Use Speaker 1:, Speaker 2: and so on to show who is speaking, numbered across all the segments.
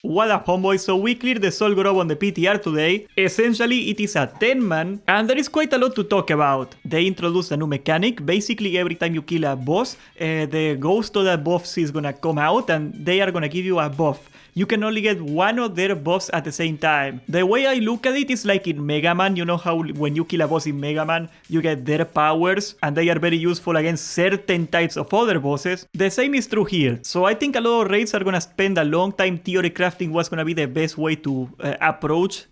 Speaker 1: What up, homeboys? So we cleared the Zul Gurub on the PTR today. Essentially, it is a 10-man, and there is quite a lot to talk about. They introduced a new mechanic. Basically, every time you kill a boss, the ghost of that boss is gonna come out, and they are gonna give you a buff. You can only get one of their buffs at the same time. The way I look at it is like in Mega Man. You know how when you kill a boss in Mega Man, you get their powers, and they are very useful against certain types of other bosses. The same is true here. So I think a lot of raids are gonna spend a long time theory crafting what's gonna be the best way to approach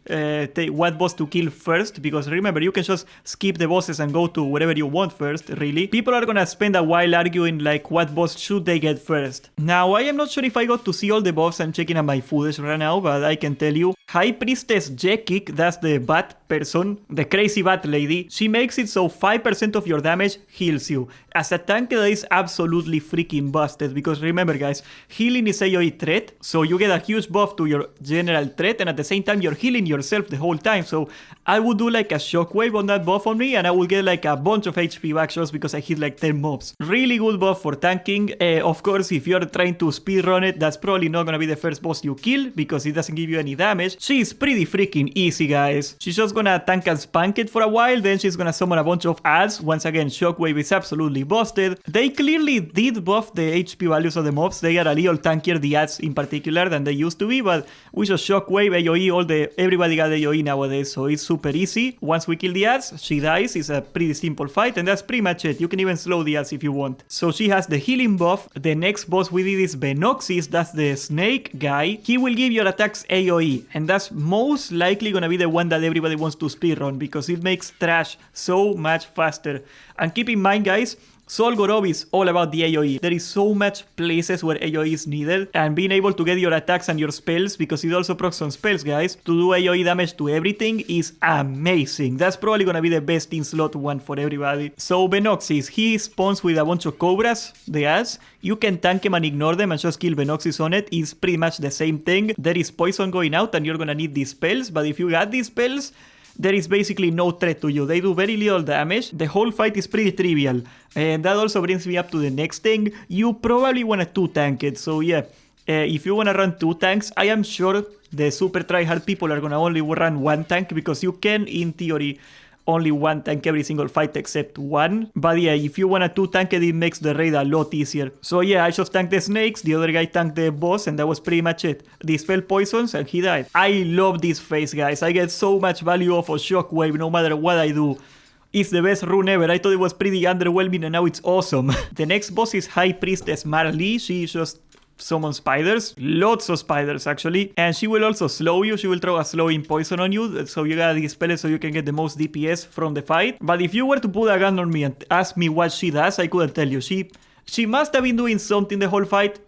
Speaker 1: what boss to kill first, because remember, you can just skip the bosses and go to whatever you want first, really. People are gonna spend a while arguing like what boss should they get first. Now, I am not sure if I got to see all the buffs. I'm checking at my footage right now, but I can tell you. High Priestess Jeklik, that's the bat person, the crazy bat lady. She makes it so 5% of your damage heals you. As a tank, that is absolutely freaking busted, because remember guys, healing is AoE threat, so you get a huge buff to your general threat, and at the same time you're healing yourself the whole time. So I would do like a shockwave on that buff on me, and I will get like a bunch of HP back just because I hit like 10 mobs. Really good buff for tanking. Of course, if you're trying to speedrun it, that's probably not gonna be the first boss you kill, because it doesn't give you any damage. She's pretty freaking easy, guys. She's just gonna tank and spank it for a while, then she's gonna summon a bunch of ads. Once again, shockwave is absolutely busted. They clearly did buff the HP values of the mobs. They are a little tankier, the ads in particular, than they used to be, but with just shockwave, AoE, everybody got AoE nowadays, so it's super easy. Once we kill the ads, she dies. It's a pretty simple fight, and that's pretty much it. You can even slow the ads if you want. So she has the healing buff. The next boss we did is Venoxis. That's the snake guy. He will give your attacks AoE, and that's most likely gonna be the one that everybody wants to speedrun, because it makes trash so much faster. And keep in mind, guys, Zul Gurub is all about the AoE. There is so much places where AoE is needed, and being able to get your attacks and your spells, because it also procs on spells, guys, to do AoE damage to everything is amazing. That's probably gonna be the best in slot one for everybody. So Venoxis, he spawns with a bunch of cobras, the ads. You can tank him and ignore them and just kill Venoxis on it. It's pretty much the same thing. There is poison going out and you're gonna need these spells, but if you got these spells, there is basically no threat to you. They do very little damage. The whole fight is pretty trivial. And that also brings me up to the next thing. You probably want to 2-tank it. So yeah, if you want to run 2 tanks, I am sure the super tryhard people are going to only run 1 tank, because you can, in theory, only 1 tank every single fight except 1. But yeah, if you want to 2-tank it, it makes the raid a lot easier. So yeah, I just tanked the snakes, the other guy tanked the boss, and that was pretty much it. They spell poisons and he died. I love this phase, guys. I get so much value off of shockwave no matter what I do. It's the best rune ever. I thought it was pretty underwhelming, and now it's awesome. The next boss is High Priestess Marley. She just summon spiders, lots of spiders actually, and she will also slow you. She will throw a slowing poison on you, so you gotta dispel it so you can get the most DPS from the fight. But if you were to put a gun on me and ask me what she does, I couldn't tell you. She must have been doing something the whole fight.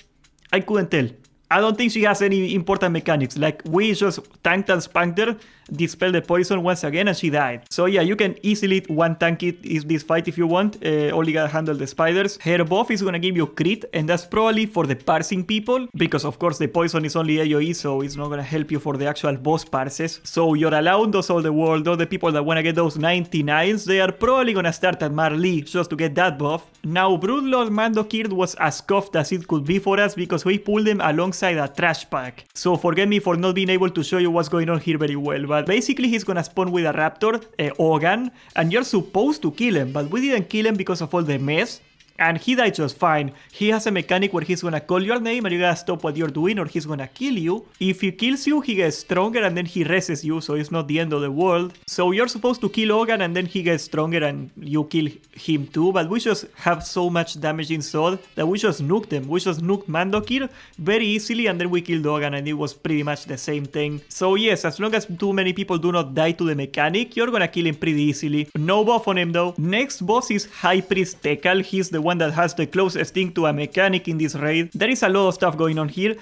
Speaker 1: I couldn't tell. I don't think she has any important mechanics. Like, we just tanked and spanked her, dispelled the poison once again, and she died. So yeah, you can easily 1-tank it in this fight if you want. Only gotta handle the spiders. Her buff is gonna give you crit, and that's probably for the parsing people, because of course the poison is only AoE, so it's not gonna help you for the actual boss parses. So you're allowed those all the world, all the people that wanna get those 99s, they are probably gonna start at Marley just to get that buff. Now, Bloodlord Mandokir was as scuffed as it could be for us, because we pulled them alongside a trash pack. So forget me for not being able to show you what's going on here very well, but basically he's gonna spawn with a raptor, Ogan, and you're supposed to kill him, but we didn't kill him because of all the mess. And he died just fine. He has a mechanic where he's gonna call your name and you gotta stop what you're doing, or he's gonna kill you. If he kills you, he gets stronger and then he reses you, so it's not the end of the world. So you're supposed to kill Ogan and then he gets stronger and you kill him too, but we just have so much damage in SoD that we just nuked them. We just nuked Mandokir very easily, and then we killed Ogan, and it was pretty much the same thing. So yes, as long as too many people do not die to the mechanic, you're gonna kill him pretty easily. No buff on him though. Next boss is High Priest Thekal. He's the one that has the closest thing to a mechanic in this raid. There is a lot of stuff going on here.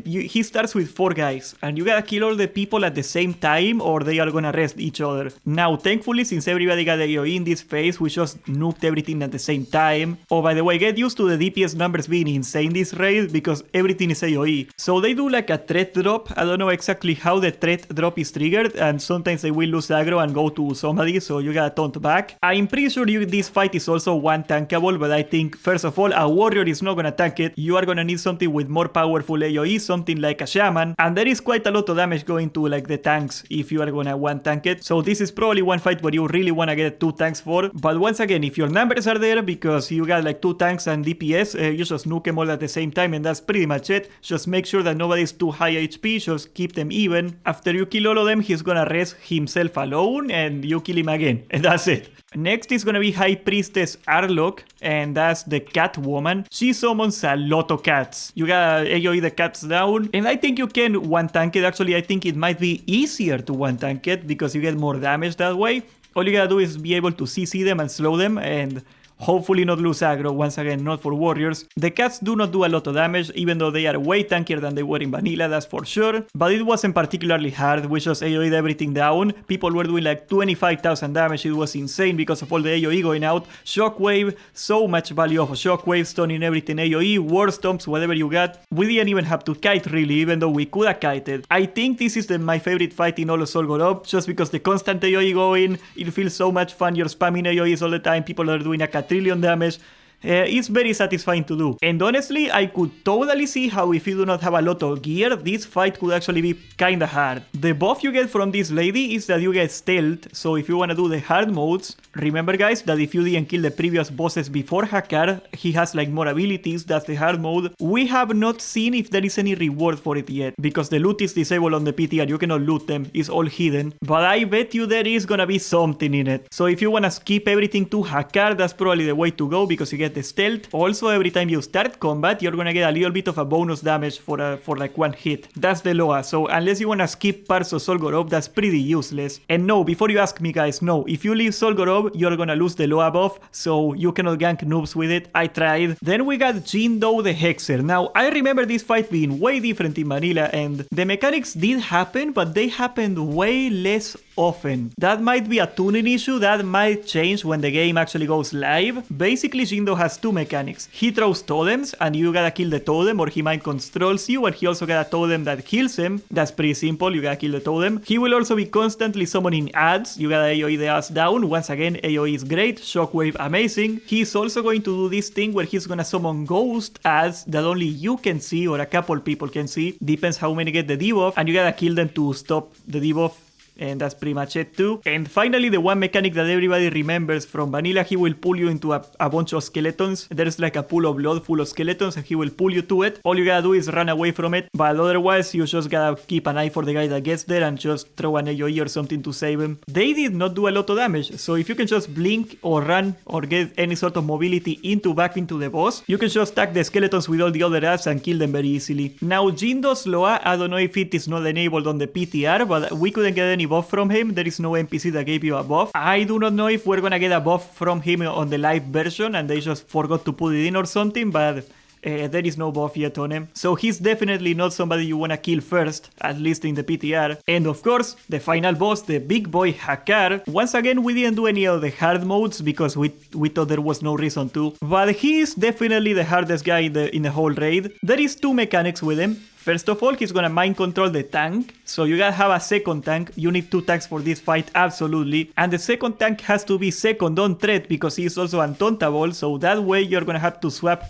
Speaker 1: He starts with 4 guys, and you gotta kill all the people at the same time, or they are gonna rest each other. Now, thankfully, since everybody got AoE in this phase, we just nuked everything at the same time. Oh, by the way, get used to the DPS numbers being insane this raid, because everything is AoE. So they do like a threat drop. I don't know exactly how the threat drop is triggered, and sometimes they will lose aggro and go to somebody, so you gotta taunt back. I'm pretty sure this fight is also 1-tankable, but I think, first of all, a warrior is not gonna tank it. You are gonna need something with more powerful AoE, something like a shaman, and there is quite a lot of damage going to like the tanks if you are gonna one tank it. So this is probably one fight where you really wanna get 2 tanks for. But once again, if your numbers are there because you got like 2 tanks and DPS, you just nuke them all at the same time and that's pretty much it. Just make sure that nobody's too high HP, just keep them even. After you kill all of them, he's gonna rest himself alone and you kill him again, and that's it. Next is gonna be High Priestess Arlokk, and that's the cat woman. She summons a lot of cats. You gotta AoE the cats down, and I think you can one tank it. Actually, I think it might be easier to one tank it because you get more damage that way. All you gotta do is be able to CC them and slow them and hopefully not lose aggro, once again, not for warriors. The cats do not do a lot of damage, even though they are way tankier than they were in vanilla, that's for sure. But it wasn't particularly hard, we just AoE'd everything down. People were doing like 25,000 damage, it was insane because of all the AoE going out. Shockwave, so much value of Shockwave, stunning everything AoE, war stomps, whatever you got. We didn't even have to kite really, even though we could have kited. I think this is my favorite fight in all of Zul Gurub, just because the constant AoE going, it feels so much fun, you're spamming AoEs all the time, people are doing a trillion damage. It's very satisfying to do. And honestly, I could totally see how if you do not have a lot of gear, this fight could actually be kinda hard. The buff you get from this lady is that you get stealth, so if you wanna do the hard modes, remember guys that if you didn't kill the previous bosses before Hakkar, he has like more abilities, that's the hard mode. We have not seen if there is any reward for it yet, because the loot is disabled on the PTR, you cannot loot them, it's all hidden. But I bet you there is gonna be something in it. So if you wanna skip everything to Hakkar, that's probably the way to go, because you get the stealth. Also, every time you start combat, you're gonna get a little bit of a bonus damage for like 1 hit. That's the Loa, so unless you wanna skip parts of Zul Gurub, that's pretty useless. And no, before you ask me guys, no, if you leave Zul Gurub, you're gonna lose the Loa buff, so you cannot gank noobs with it. I tried. Then we got Jin'do the Hexer. Now, I remember this fight being way different in vanilla, and the mechanics did happen, but they happened way less often. That might be a tuning issue, that might change when the game actually goes live. Basically, Jin'do has 2 mechanics. He throws totems, and you gotta kill the totem, or he mind controls you, and he also got a totem that kills him. That's pretty simple, you gotta kill the totem. He will also be constantly summoning ads, you gotta AoE the ads down. Once again, AoE is great, Shockwave amazing. He's also going to do this thing where he's gonna summon ghost ads that only you can see, or a couple people can see, depends how many get the debuff, and you gotta kill them to stop the debuff. And that's pretty much it too. And finally, the one mechanic that everybody remembers from vanilla, he will pull you into a bunch of skeletons. There's like a pool of blood full of skeletons and he will pull you to it. All you gotta do is run away from it, but otherwise you just gotta keep an eye for the guy that gets there and just throw an AoE or something to save him. They did not do a lot of damage, so if you can just blink or run or get any sort of mobility back into the boss, you can just stack the skeletons with all the other ads and kill them very easily. Now Jin'do's Loa, I don't know if it is not enabled on the PTR, but we couldn't get any buff from him. There is no NPC that gave you a buff. I do not know if we're gonna get a buff from him on the live version and they just forgot to put it in or something, but there is no buff yet on him. So he's definitely not somebody you wanna kill first, at least in the PTR. And of course, the final boss, the big boy Hakkar. Once again, we didn't do any of the hard modes because we thought there was no reason to. But he is definitely the hardest guy in the whole raid. There is 2 mechanics with him. First of all, he's gonna mind control the tank, so you gotta have a second tank. You need 2 tanks for this fight, absolutely. And the second tank has to be second on threat because he's also untauntable, so that way you're gonna have to swap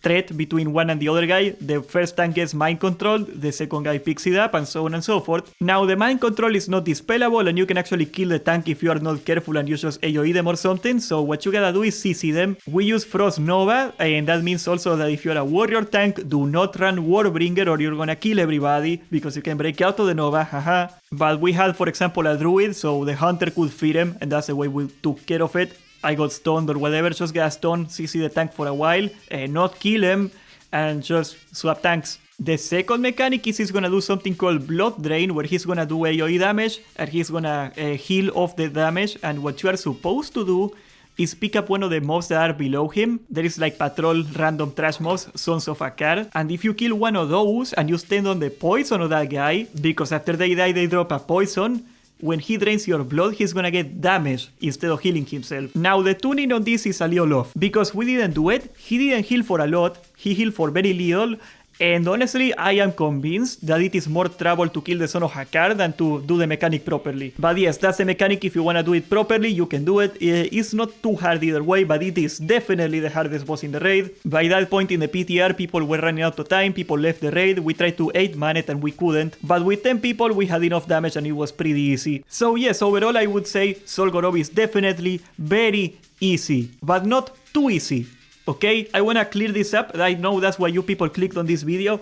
Speaker 1: threat between one and the other guy. The first tank gets mind controlled, the second guy picks it up, and so on and so forth. Now the mind control is not dispellable and you can actually kill the tank if you are not careful and you just AoE them or something, so what you gotta do is CC them. We use Frost Nova, and that means also that if you're a warrior tank, do not run Warbringer or you're gonna kill everybody because you can break out of the Nova, haha. But we had, for example, a druid, so the hunter could feed him, and that's the way we took care of it. I got stunned or whatever, just get a stun, CC the tank for a while, not kill him, and just swap tanks. The second mechanic is he's gonna do something called Blood Drain, where he's gonna do AoE damage, and he's gonna heal off the damage, and what you are supposed to do is pick up one of the mobs that are below him. There is like patrol random trash mobs, Sons of Hakkar, and if you kill one of those and you stand on the poison of that guy, because after they die they drop a poison, when he drains your blood, he's gonna get damage instead of healing himself. Now, the tuning on this is a little off, because we didn't do it. He didn't heal for a lot, he healed for very little, And honestly, I am convinced that it is more trouble to kill the son of Hakkar than to do the mechanic properly. But yes, that's the mechanic. If you wanna do it properly, you can do it. It's not too hard either way, but it is definitely the hardest boss in the raid. By that point in the PTR, people were running out of time, people left the raid, we tried to 8-man it and we couldn't, but with 10 people we had enough damage and it was pretty easy. So yes, overall I would say Zul Gurub is definitely very easy, but not too easy. Okay, I wanna clear this up. I know that's why you people clicked on this video.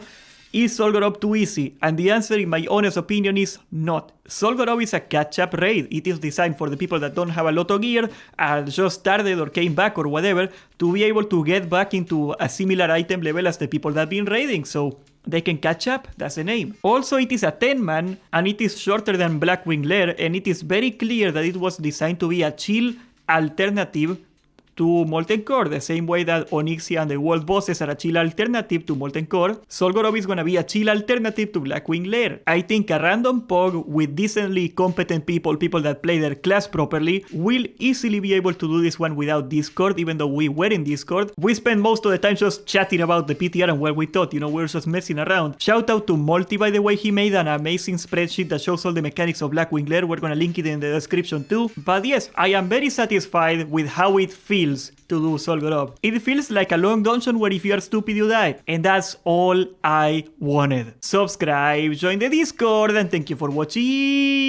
Speaker 1: Is Zul Gurub too easy? And the answer, in my honest opinion, is not. Zul Gurub is a catch-up raid. It is designed for the people that don't have a lot of gear and just started or came back or whatever to be able to get back into a similar item level as the people that have been raiding. So they can catch up, that's the name. Also, it is a 10-man and it is shorter than Blackwing Lair, and it is very clear that it was designed to be a chill alternative to Molten Core, the same way that Onyxia and the world bosses are a chill alternative to Molten Core. Zul Gurub is gonna be a chill alternative to Blackwing Lair. I think a random pog with decently competent people that play their class properly, will easily be able to do this one without Discord, even though we were in Discord. We spent most of the time just chatting about the PTR and what we thought, you know, we were just messing around. Shout out to Multi, by the way, he made an amazing spreadsheet that shows all the mechanics of Blackwing Lair. We're gonna link it in the description too. But yes, I am very satisfied with how it feels to do Zul Gurub. It feels like a long dungeon where if you are stupid you die, and that's all I wanted. Subscribe, join the Discord, and thank you for watching.